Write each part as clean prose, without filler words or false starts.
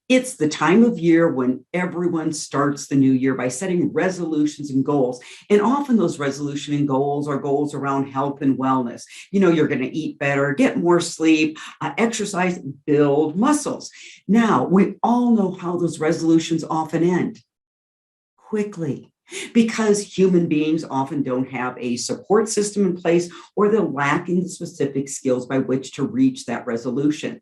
It's the time of year when everyone starts the new year by setting resolutions and goals. And often those resolution and goals are goals around health and wellness. You're going to eat better, get more sleep, exercise, build muscles. Now, we all know how those resolutions often end quickly because human beings often don't have a support system in place or they're lacking the specific skills by which to reach that resolution.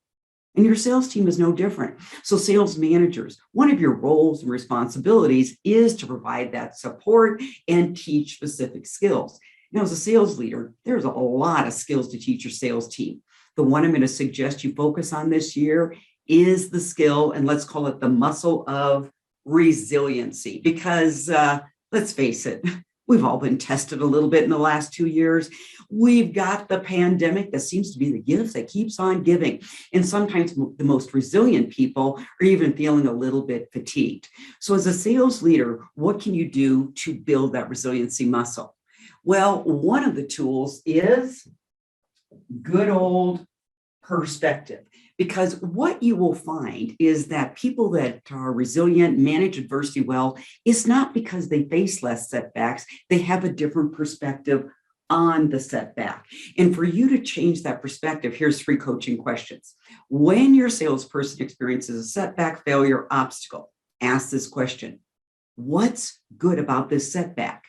And your sales team is no different. So sales managers, one of your roles and responsibilities is to provide that support and teach specific skills. Now, as a sales leader, there's a lot of skills to teach your sales team. The one I'm going to suggest you focus on this year is the skill, and let's call it the muscle of resiliency, because let's face it, we've all been tested a little bit in the last 2 years. We've got the pandemic that seems to be the gift that keeps on giving. And sometimes the most resilient people are even feeling a little bit fatigued. So as a sales leader, what can you do to build that resiliency muscle? Well, one of the tools is good old perspective. Because what you will find is that people that are resilient, manage adversity well, it's not because they face less setbacks, they have a different perspective on the setback. And for you to change that perspective, here's 3 coaching questions. When your salesperson experiences a setback, failure, obstacle, ask this question: what's good about this setback?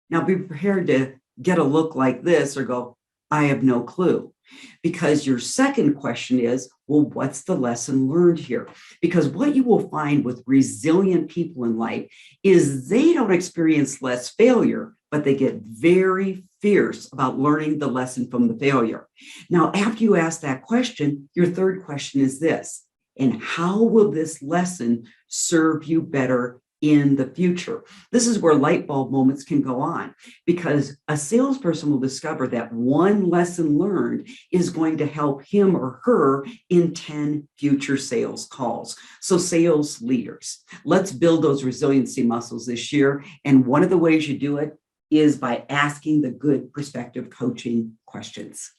Now be prepared to get a look like this or go, I have no clue. Because your second question is, well, what's the lesson learned here? Because what you will find with resilient people in life is they don't experience less failure, but they get very fierce about learning the lesson from the failure. Now, after you ask that question, your third question is this: and how will this lesson serve you better in the future? This is where light bulb moments can go on, because a salesperson will discover that one lesson learned is going to help him or her in 10 future sales calls. So sales leaders, let's build those resiliency muscles this year. And one of the ways you do it is by asking the good perspective coaching questions.